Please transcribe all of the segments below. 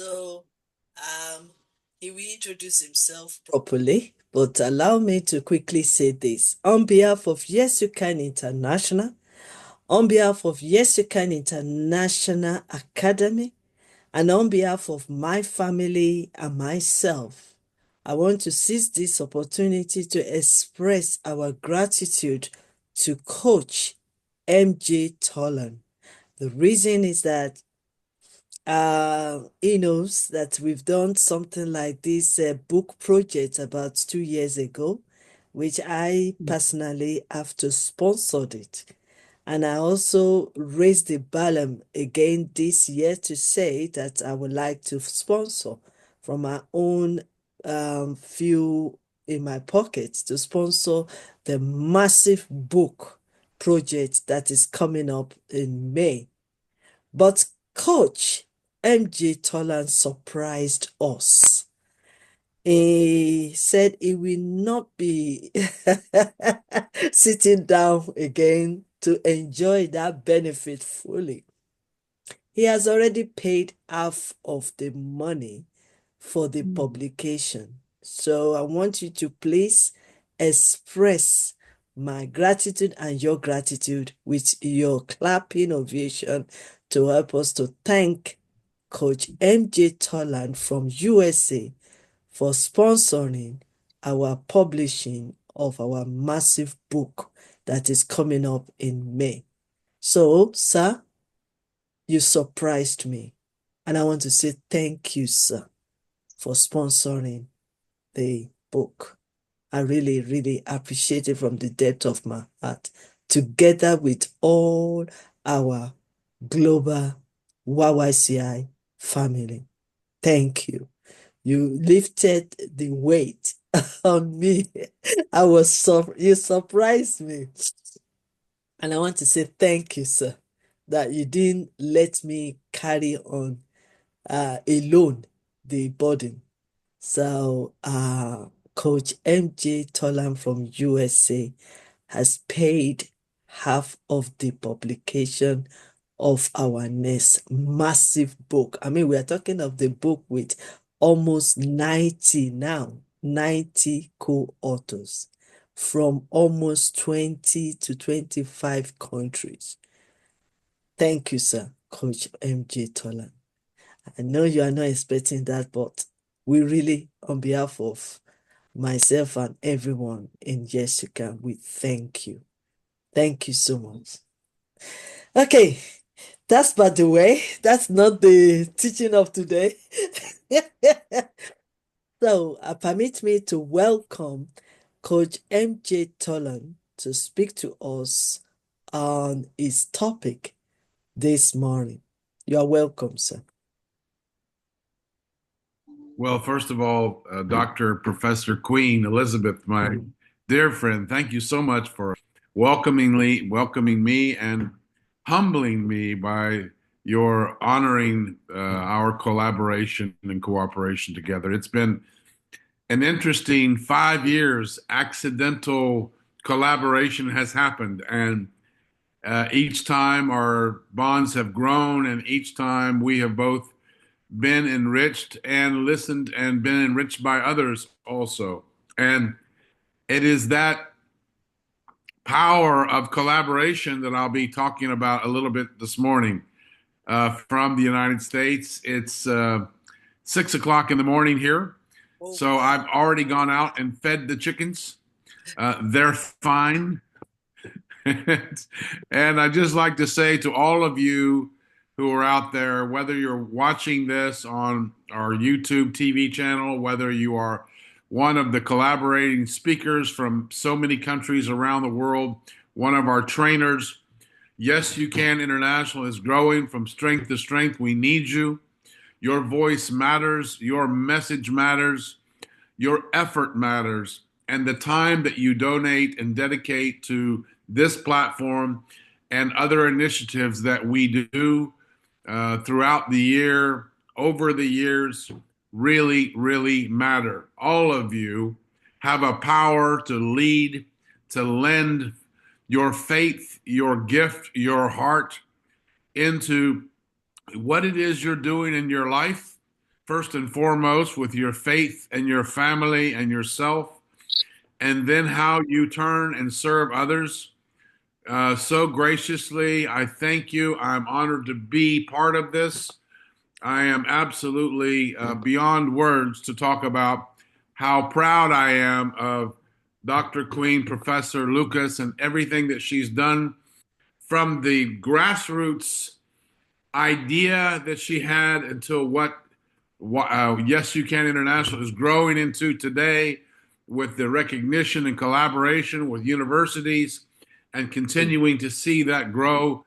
So, um, he will introduce himself properly, but allow me to quickly say this. On behalf of Y.Y.C.I International, on behalf of Y.Y.C.I International Academy, and on behalf of my family and myself, I want to seize this opportunity to express our gratitude to Coach MJ Tolan. The reason is that he knows that we've done something like this book project about 2 years ago, which I personally have to sponsored it. And I also raised the balance again this year to say that I would like to sponsor from my own few in my pocket to sponsor the massive book project that is coming up in May. But Coach MJ Tolan surprised us. He said he will not be sitting down again to enjoy that benefit fully. He has already paid half of the money for the publication. So I want you to please express my gratitude and your gratitude with your clapping ovation to help us to thank Coach MJ Toland from USA for sponsoring our publishing of our massive book that is coming up in May. So, sir, you surprised me. And I want to say thank you, sir, for sponsoring the book. I really, really appreciate it from the depth of my heart, together with all our global YYCI family. Thank you. You lifted the weight on me. You surprised me. And I want to say thank you, sir, that you didn't let me carry on alone the burden. So, Coach MJ Tolan from USA has paid half of the publication of our next massive book. I mean, we are talking of the book with almost 90 now, 90 co-authors from almost 20 to 25 countries. Thank you, sir, Coach MJ Tolan. I know you are not expecting that, but we really, on behalf of myself and everyone in Jessica, we thank you. Thank you so much. Okay, that's by the way, that's not the teaching of today. So, permit me to welcome Coach MJ Tolan to speak to us on his topic this morning. You are welcome, sir. Well, first of all, Dr. Professor Queen Elizabeth, my dear friend, thank you so much for welcoming me and humbling me by your honoring our collaboration and cooperation together. It's been an interesting 5 years. Accidental collaboration has happened, and each time our bonds have grown, and each time we have both been enriched and listened and been enriched by others also. And it is that power of collaboration that I'll be talking about a little bit this morning from the United States. It's 6 o'clock in the morning here. Oh, So I've already gone out and fed the chickens. They're fine. And I just like to say to all of you who are out there, whether you're watching this on our YouTube TV channel, whether you are one of the collaborating speakers from so many countries around the world, one of our trainers, Yes You Can International is growing from strength to strength. We need you. Your voice matters. Your message matters. Your effort matters. And the time that you donate and dedicate to this platform and other initiatives that we do throughout the year, over the years, really, really matter. All of you have a power to lead, to lend your faith, your gift, your heart into what it is you're doing in your life first and foremost with your faith and your family and yourself, and then how you turn and serve others so graciously. I thank you. I'm honored to be part of this. I am absolutely beyond words to talk about how proud I am of Dr. Queen, Professor Lucas, and everything that she's done from the grassroots idea that she had until what Yes You Can International is growing into today with the recognition and collaboration with universities and continuing to see that grow,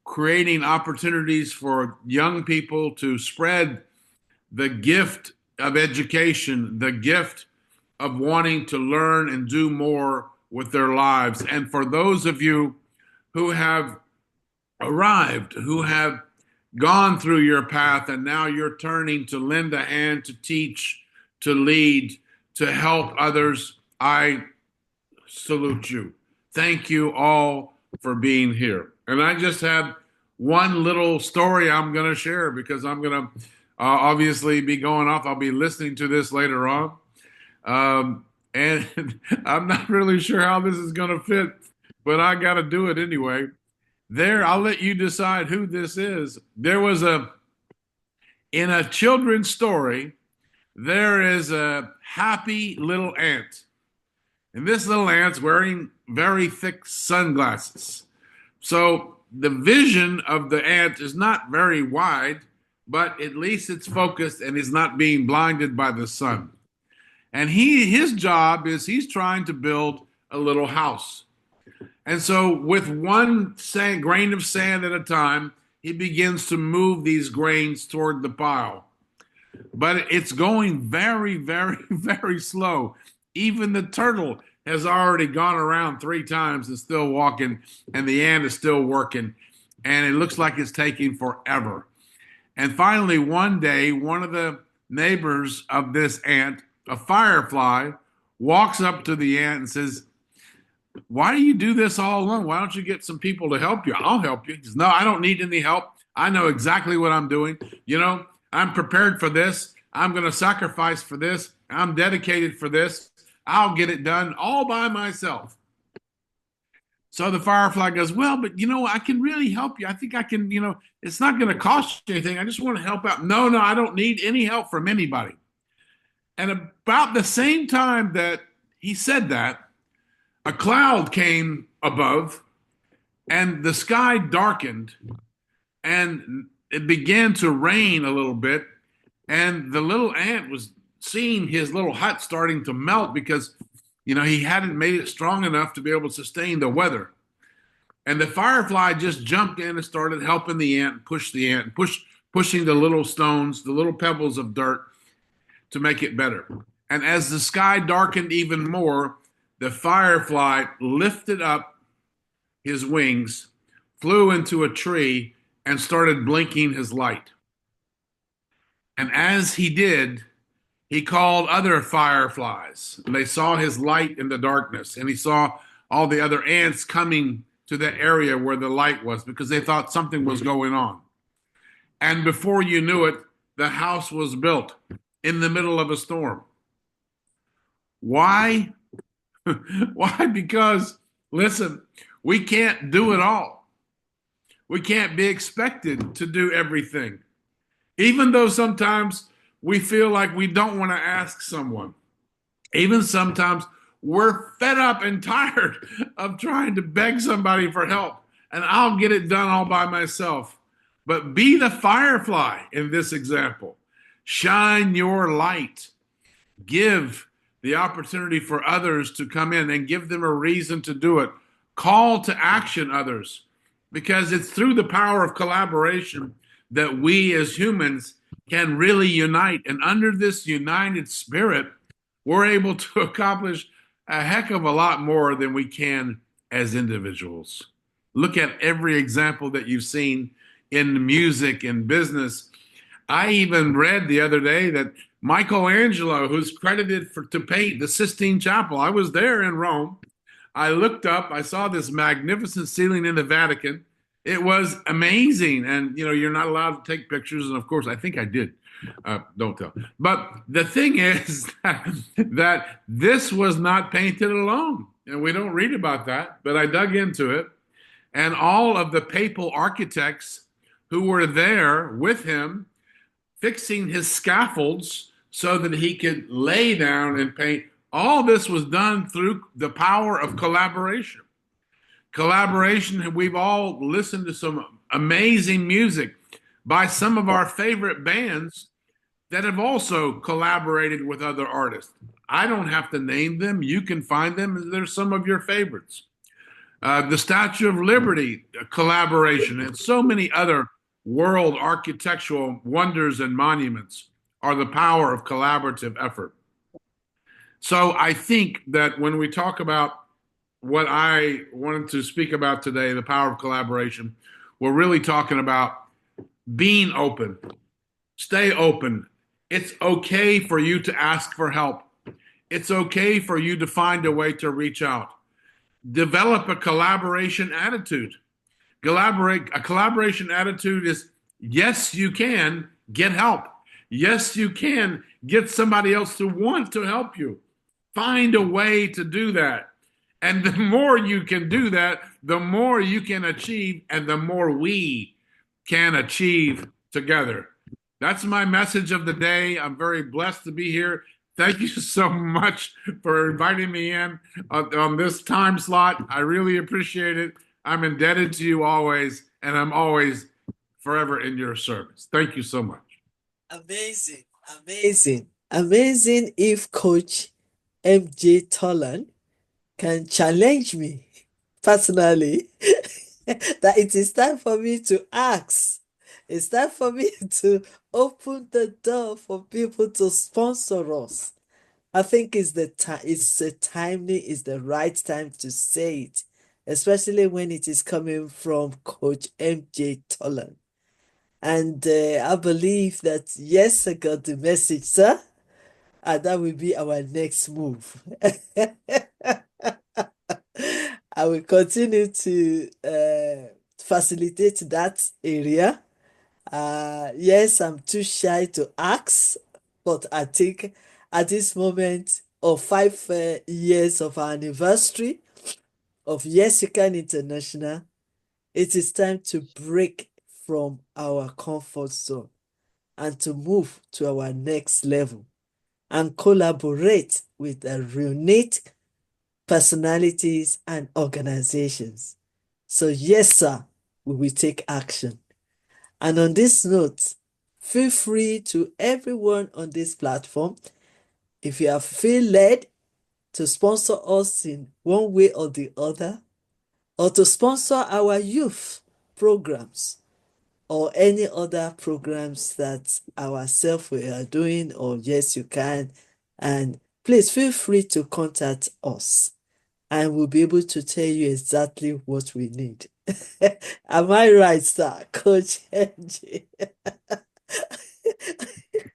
creating opportunities for young people to spread the gift of education, the gift of wanting to learn and do more with their lives. And for those of you who have arrived, who have gone through your path, and now you're turning to lend a hand, to teach, to lead, to help others, I salute you. Thank you all for being here. And I just have one little story I'm going to share because I'm going to obviously be going off. I'll be listening to this later on. And I'm not really sure how this is going to fit, but I got to do it anyway. I'll let you decide who this is. In a children's story, there is a happy little ant. And this little ant's wearing very thick sunglasses. So the vision of the ant is not very wide, but at least it's focused and is not being blinded by the sun. And his job is he's trying to build a little house. And so, with one grain of sand at a time, he begins to move these grains toward the pile. But it's going very, very, very slow. Even the turtle has already gone around 3 times and still walking, and the ant is still working. And it looks like it's taking forever. And finally, one day, one of the neighbors of this ant, a firefly, walks up to the ant and says, "Why do you do this all alone? Why don't you get some people to help you?" "I'll help you." He says, "No, I don't need any help. I know exactly what I'm doing. I'm prepared for this. I'm going to sacrifice for this. I'm dedicated for this. I'll get it done all by myself." So the firefly goes, "Well, but I can really help you. I think I can, it's not going to cost you anything. I just want to help out." "No, no, I don't need any help from anybody." And about the same time that he said that, a cloud came above and the sky darkened and it began to rain a little bit. And the little ant was seeing his little hut starting to melt because, he hadn't made it strong enough to be able to sustain the weather. And the firefly just jumped in and started helping the ant, pushing the little stones, the little pebbles of dirt to make it better. And as the sky darkened even more, the firefly lifted up his wings, flew into a tree, and started blinking his light. And as he did, he called other fireflies. And they saw his light in the darkness, and he saw all the other ants coming to the area where the light was because they thought something was going on. And before you knew it, the house was built in the middle of a storm. Why? Why? Because, listen, we can't do it all. We can't be expected to do everything. Even though sometimes we feel like we don't want to ask someone. Even sometimes we're fed up and tired of trying to beg somebody for help, and I'll get it done all by myself. But be the firefly in this example. Shine your light. Give the opportunity for others to come in and give them a reason to do it. Call to action others, because it's through the power of collaboration that we as humans can really unite. And under this united spirit, we're able to accomplish a heck of a lot more than we can as individuals. Look at every example that you've seen in music and business. I even read the other day that Michelangelo, who's credited to paint the Sistine Chapel, I was there in Rome. I looked up, I saw this magnificent ceiling in the Vatican. It was amazing. And, you're not allowed to take pictures. And of course, I think I did. Don't tell. But the thing is that this was not painted alone. And we don't read about that. But I dug into it. And all of the papal architects who were there with him fixing his scaffolds so that he could lay down and paint, all this was done through the power of collaboration. Collaboration, we've all listened to some amazing music by some of our favorite bands that have also collaborated with other artists. I don't have to name them. You can find them. They're some of your favorites. The Statue of Liberty collaboration, and so many other world architectural wonders and monuments are the power of collaborative effort. So I think that when we talk about what I wanted to speak about today, the power of collaboration, we're really talking about being open. Stay open. It's okay for you to ask for help. It's okay for you to find a way to reach out. Develop a collaboration attitude. A collaboration attitude is yes, you can get help. Yes, you can get somebody else to want to help you. Find a way to do that. And the more you can do that, the more you can achieve, and the more we can achieve together. That's my message of the day. I'm very blessed to be here. Thank you so much for inviting me in on this time slot. I really appreciate it. I'm indebted to you always, and I'm always forever in your service. Thank you so much. Amazing, amazing, amazing if Coach MJ Tolan can challenge me personally that it is time for me to ask. It's time for me to open the door for people to sponsor us. I think it's the time, it's the right time to say it, especially when it is coming from Coach MJ Tolan. And I believe that, yes, I got the message, sir. And that will be our next move. I will continue to facilitate that area. Yes, I'm too shy to ask, but I think at this moment of 5 years of our anniversary of YYCI International, it is time to break from our comfort zone and to move to our next level and collaborate with the unique personalities and organizations. So, yes, sir, we will take action. And on this note, feel free to everyone on this platform, if you have feel led to sponsor us in one way or the other, or to sponsor our youth programs, or any other programs that ourselves we are doing, or yes, you can. And please feel free to contact us, and we'll be able to tell you exactly what we need. Am I right, sir, Coach NG?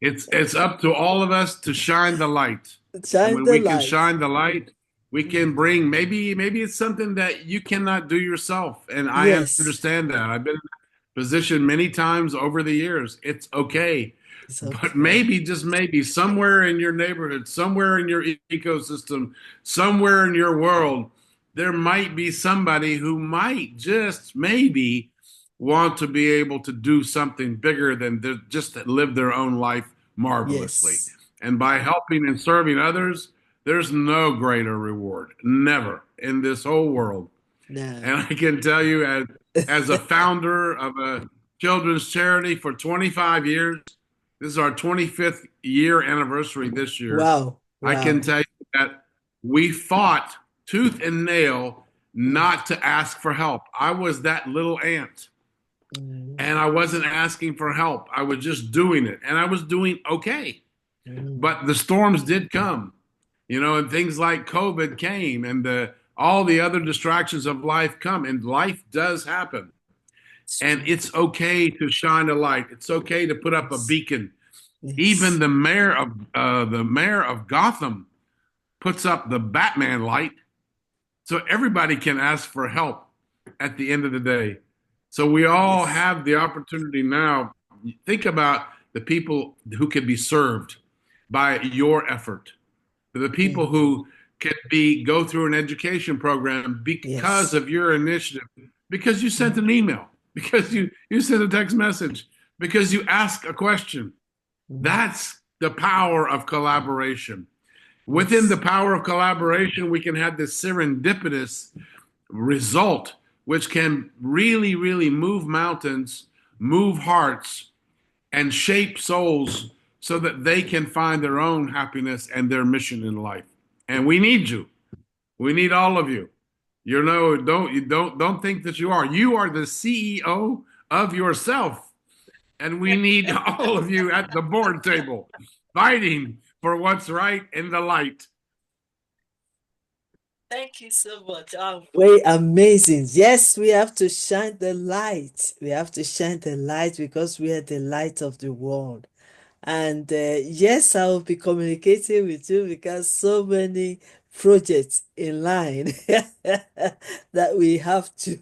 It's up to all of us to shine the light. And Shine when the we can light. shine the light, we can bring, maybe it's something that you cannot do yourself. And I Yes, understand that. I've been in that position many times over the years. It's okay. it's But okay. maybe, just maybe, somewhere in your neighborhood, somewhere in your ecosystem, somewhere in your world, there might be somebody who might just maybe want to be able to do something bigger than just live their own life marvelously. Yes. And by helping and serving others, there's no greater reward, never in this whole world. No. And I can tell you, as a founder of a children's charity for 25 years, this is our 25th year anniversary this year. Wow. I can Wow. tell you that we fought tooth and nail Mm, not to ask for help. I was that little ant, mm, and I wasn't asking for help. I was just doing it, and I was doing okay. mm. But the storms did come, and things like COVID came, and all the other distractions of life come, and life does happen. It's And true. it's okay to shine a light. It's okay to put up a Yes. beacon. Even Yes. the mayor of Gotham puts up the Batman light, so everybody can ask for help at the end of the day. So we all Yes. have the opportunity now. Think about the people who can be served by your effort, the people Mm. who can be go through an education program because Yes. of your initiative, because you sent Mm. an email, because you sent a text message, because you asked a question. Mm. That's the power of collaboration. Within the Yes. power of collaboration, we can have this serendipitous result, which can really, really move mountains, move hearts, and shape souls so that they can find their own happiness and their mission in life. And we need you. We need all of you. You know, don't think that you are. You are the CEO of yourself, and we need all of you at the board table, fighting for what's right in the light. Thank you so much. Way amazing. Yes, we have to shine the light. We have to shine the light because we are the light of the world. And yes, I will be communicating with you because so many projects in line that we have to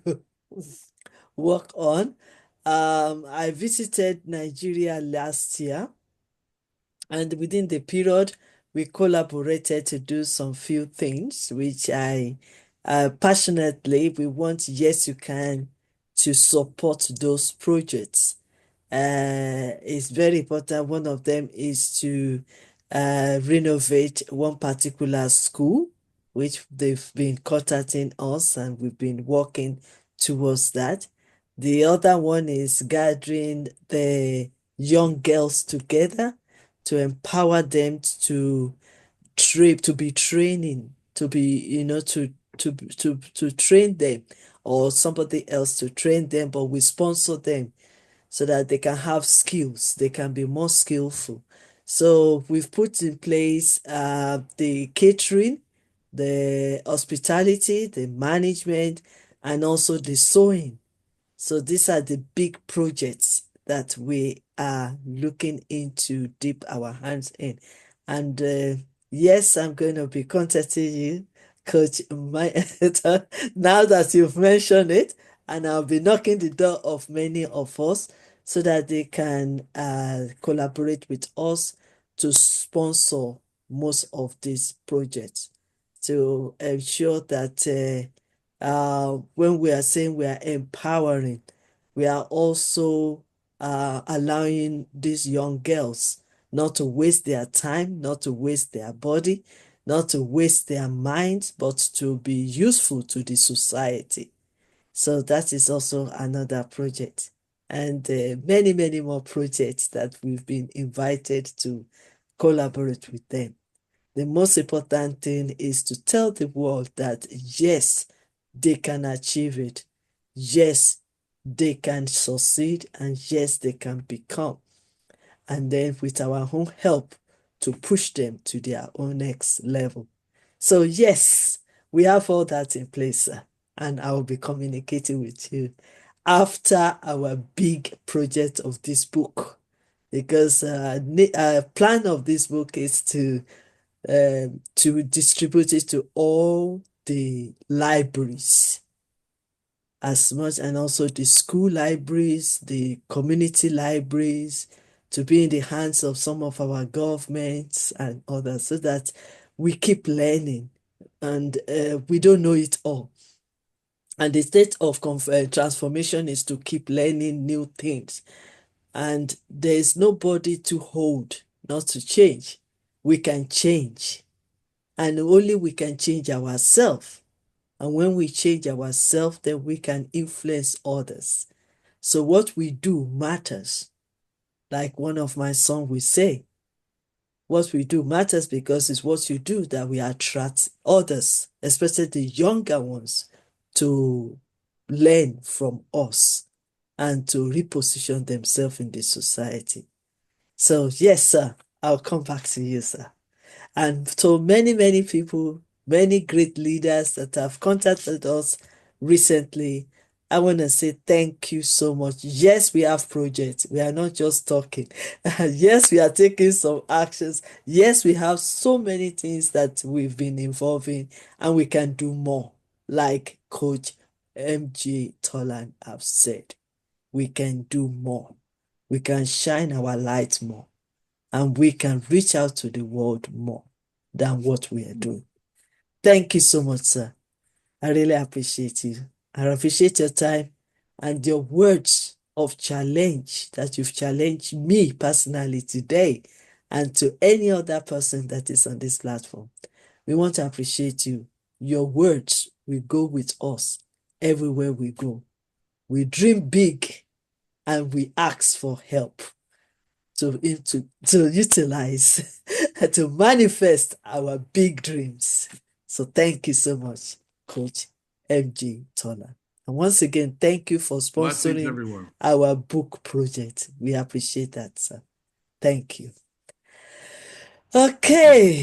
work on. I visited Nigeria last year, and within the period, we collaborated to do some few things, which I passionately we want Yes You Can to support those projects. It's very important. One of them is to renovate one particular school, which they've been contacting us, and we've been working towards that. The other one is gathering the young girls together to empower them to be training, to be, to train them, or somebody else to train them, but we sponsor them so that they can have skills, they can be more skillful. So we've put in place the catering, the hospitality, the management, and also the sewing. So these are the big projects that we are looking into, dip our hands in. And yes, I'm going to be contacting you, Coach, now that you've mentioned it, and I'll be knocking the door of many of us so that they can collaborate with us to sponsor most of these projects to ensure that when we are saying we are empowering, we are also allowing these young girls not to waste their time, not to waste their body, not to waste their minds, but to be useful to the society. So that is also another project. And many, many more projects that we've been invited to collaborate with them. The most important thing is to tell the world that yes, they can achieve it. Yes, they can succeed, and yes, they can become. And then with our own help to push them to their own next level. So yes, we have all that in place, sir. And I will be communicating with you after our big project of this book. Because plan of this book is to distribute it to all the libraries as much, and also the school libraries, the community libraries, to be in the hands of some of our governments and others, so that we keep learning, and we don't know it all. And the state of transformation is to keep learning new things, and there is nobody to hold, not to change. We can change, and only we can change ourselves. And when we change ourselves, then we can influence others. So what we do matters. Like one of my sons will say, what we do matters because it's what you do that we attract others, especially the younger ones, to learn from us and to reposition themselves in the society. So yes, sir, I'll come back to you, sir. And so many, many people, many great leaders that have contacted us recently, I want to say thank you so much. Yes, we have projects. We are not just talking. Yes, we are taking some actions. Yes, we have so many things that we've been involving, and we can do more, like Coach MJ Tolan have said. we can do more. We can shine our light more, and we can reach out to the world more than what we are doing. Thank you so much, sir. I really appreciate you. I appreciate your time and your words of challenge that you've challenged me personally today and to any other person that is on this platform. We want to appreciate you. Your words will go with us everywhere we go. We dream big and we ask for help to utilize, to manifest our big dreams. So thank you so much, Coach MG Tolan. And once again, thank you for Blessings, sponsoring everyone. our book project. We appreciate that, sir. Thank you. Thank you. Okay.